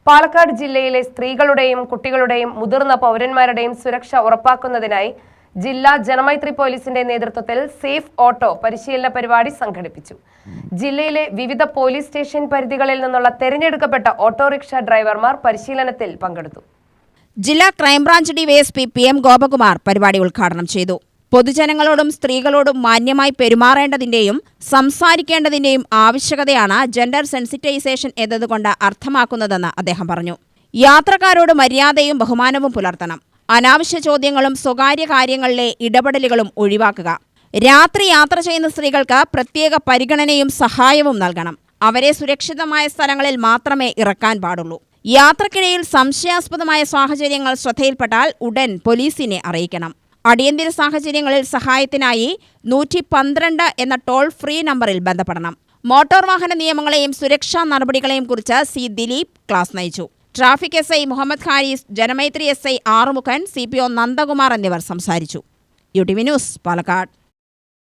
പാലക്കാട് ജില്ലയിലെ സ്ത്രീകളുടെയും കുട്ടികളുടെയും മുതിർന്ന പൗരന്മാരുടെയും സുരക്ഷ ഉറപ്പാക്കുന്നതിനായി ജില്ലാ ജനമൈത്രി പോലീസിന്റെ നേതൃത്വത്തിൽ സേഫ് ഓട്ടോ പരിശീലന പരിപാടി സംഘടിപ്പിച്ചു. ജില്ലയിലെ വിവിധ പോലീസ് സ്റ്റേഷൻ പരിധികളിൽ നിന്നുള്ള തെരഞ്ഞെടുക്കപ്പെട്ട ഓട്ടോറിക്ഷ ഡ്രൈവർമാർ പരിശീലനത്തിൽ പങ്കെടുത്തു. ജില്ലാ ക്രൈംബ്രാഞ്ച് ഡിവൈഎസ്പി PM ഗോപകുമാർ പരിപാടി ഉദ്ഘാടനം ചെയ്തു. പൊതുജനങ്ങളോടും സ്ത്രീകളോടും മാന്യമായി പെരുമാറേണ്ടതിന്റെയും സംസാരിക്കേണ്ടതിന്റെയും ആവശ്യകതയാണ് ജെൻഡർ സെൻസിറ്റൈസേഷൻ എന്നതുകൊണ്ട് അർത്ഥമാക്കുന്നതെന്ന് അദ്ദേഹം പറഞ്ഞു. യാത്രക്കാരോട് മര്യാദയും ബഹുമാനവും പുലർത്തണം. അനാവശ്യ ചോദ്യങ്ങളും സ്വകാര്യ കാര്യങ്ങളിലെ ഇടപെടലുകളും ഒഴിവാക്കുക. രാത്രി യാത്ര ചെയ്യുന്ന സ്ത്രീകൾക്ക് പ്രത്യേക പരിഗണനയും സഹായവും നൽകണം. അവരെ സുരക്ഷിതമായ സ്ഥലങ്ങളിൽ മാത്രമേ ഇറക്കാൻ പാടുള്ളൂ. യാത്രക്കിടയിൽ സംശയാസ്പദമായ സാഹചര്യങ്ങൾ ശ്രദ്ധയിൽപ്പെട്ടാൽ ഉടൻ പോലീസിനെ അറിയിക്കണം. അടിയന്തര സാഹചര്യങ്ങളിൽ സഹായത്തിനായി 112 എന്ന ടോൾ ഫ്രീ നമ്പറിൽ ബന്ധപ്പെടണം. മോട്ടോർ വാഹന നിയമങ്ങളെയും സുരക്ഷാ നടപടികളെയും കുറിച്ച് C. ദിലീപ് ക്ലാസ് നയിച്ചു. Traffic SI Muhammad Haris, Janamaithri SI Arumughan, CPO Nandakumar എന്നിവർ സംസാരിച്ചു. UTV news, Palakkad.